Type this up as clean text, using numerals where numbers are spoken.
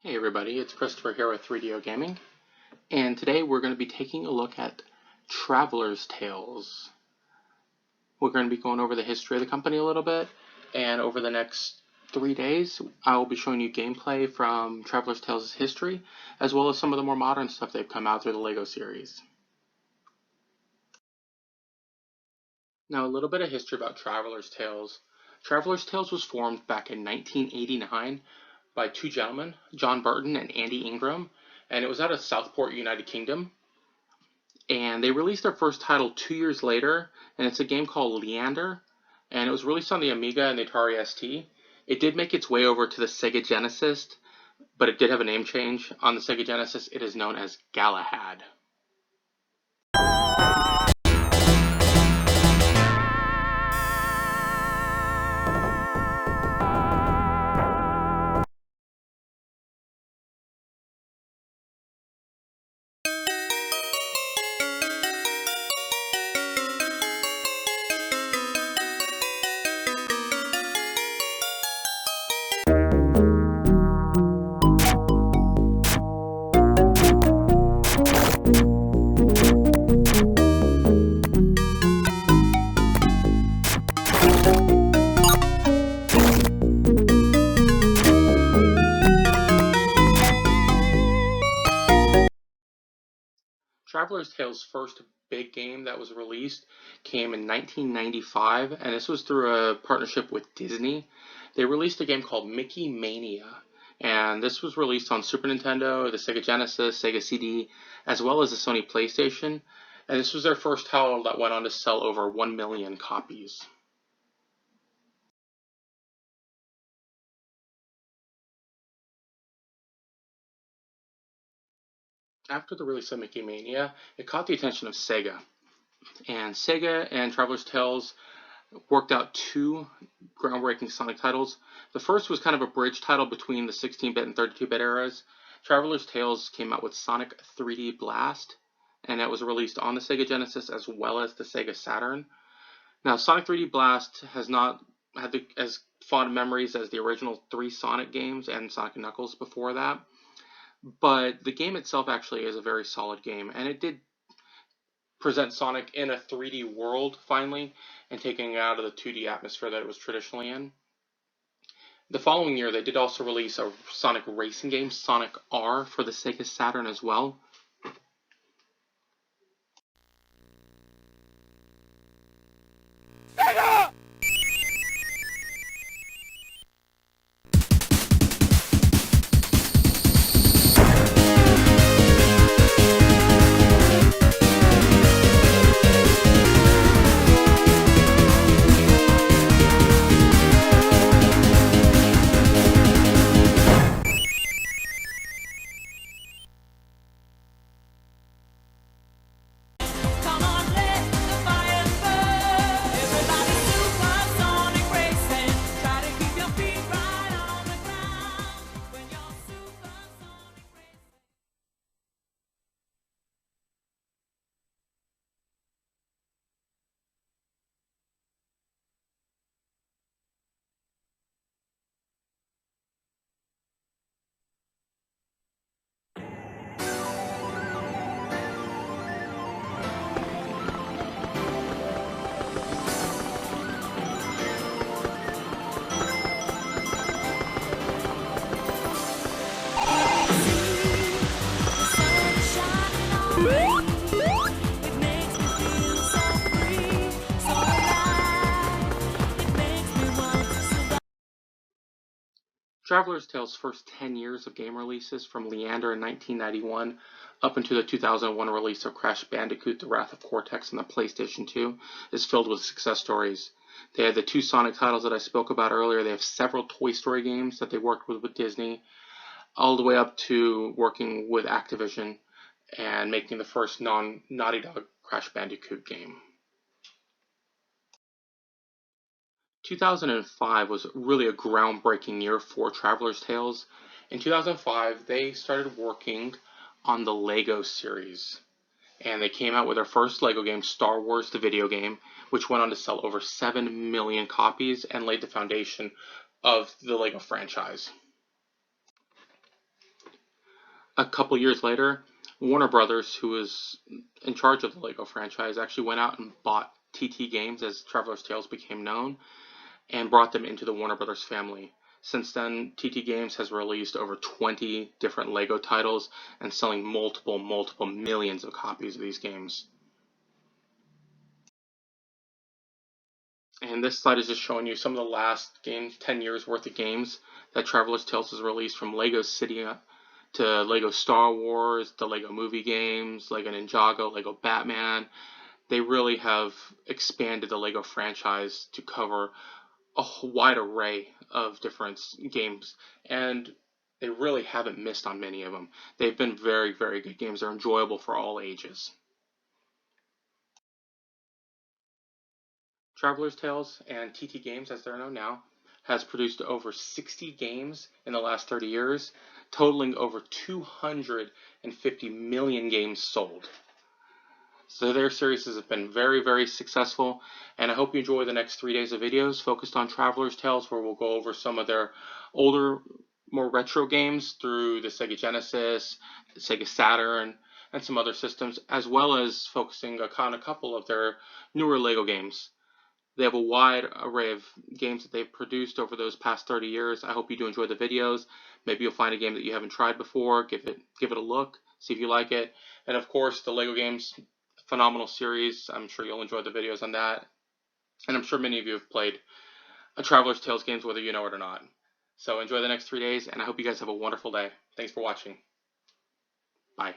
Hey everybody, it's Christopher here with 3DO Gaming, and today we're going to be taking a look at Traveler's Tales. We're going to be going over the history of the company a little bit, and over the next 3 days I will be showing you gameplay from Traveler's Tales' history, as well as some of the more modern stuff they've come out through the LEGO series. Now a little bit of history about Traveler's Tales. Traveler's Tales was formed back in 1989 by two gentlemen, John Burton and Andy Ingram, and it was out of Southport, United Kingdom. And they released their first title 2 years later, and it's a game called Leander, and it was released on the Amiga and the Atari ST. It did make its way over to the Sega Genesis, but it did have a name change. On the Sega Genesis, it is known as Galahad. Traveler's Tales' first big game that was released came in 1995, and this was through a partnership with Disney. They released a game called Mickey Mania, and this was released on Super Nintendo, the Sega Genesis, Sega CD, as well as the Sony PlayStation, and this was their first title that went on to sell over 1 million copies. After the release of Mickey Mania, it caught the attention of Sega, and Sega and Traveler's Tales worked out two groundbreaking Sonic titles. The first was kind of a bridge title between the 16-bit and 32-bit eras. Traveler's Tales came out with Sonic 3D Blast, and it was released on the Sega Genesis as well as the Sega Saturn. Now, Sonic 3D Blast has not had as fond memories as the original three Sonic games and Sonic & Knuckles before that, but the game itself actually is a very solid game, and it did present Sonic in a 3D world finally, and taking it out of the 2D atmosphere that it was traditionally in. The following year, they did also release a Sonic racing game, Sonic R, for the Sega Saturn as well. Traveler's Tales' first 10 years of game releases, from Leander in 1991 up into the 2001 release of Crash Bandicoot: The Wrath of Cortex on the PlayStation 2, is filled with success stories. They had the two Sonic titles that I spoke about earlier. They have several Toy Story games that they worked with Disney, all the way up to working with Activision and making the first non-Naughty Dog Crash Bandicoot game. 2005 was really a groundbreaking year for Traveler's Tales. In 2005, they started working on the LEGO series, and they came out with their first LEGO game, Star Wars the video game, which went on to sell over 7 million copies and laid the foundation of the LEGO franchise. A couple years later, Warner Brothers, who was in charge of the Lego franchise, actually went out and bought TT Games, as Traveler's Tales became known, and brought them into the Warner Brothers family. Since then, TT Games has released over 20 different Lego titles and selling multiple millions of copies of these games. And this slide is just showing you some of the last games, 10 years worth of games that Traveler's Tales has released, from Lego City to Lego Star Wars, to Lego movie games, Lego Ninjago, Lego Batman. They really have expanded the Lego franchise to cover a wide array of different games, and they really haven't missed on many of them. They've been very, very good games. They're enjoyable for all ages. Traveler's Tales and TT Games, as they're known now, has produced over 60 games in the last 30 years, totaling over 250 million games sold. So their series has been very, very successful, and I hope you enjoy the next 3 days of videos focused on Traveler's Tales, where we'll go over some of their older, more retro games through the Sega Genesis, the Sega Saturn, and some other systems, as well as focusing on a couple of their newer Lego games. They have a wide array of games that they've produced over those past 30 years. I hope you do enjoy the videos. Maybe you'll find a game that you haven't tried before. Give it a look, see if you like it. And of course, the Lego games, phenomenal series. I'm sure you'll enjoy the videos on that. And I'm sure many of you have played a Traveler's Tales games, whether you know it or not. So enjoy the next 3 days, and I hope you guys have a wonderful day. Thanks for watching. Bye.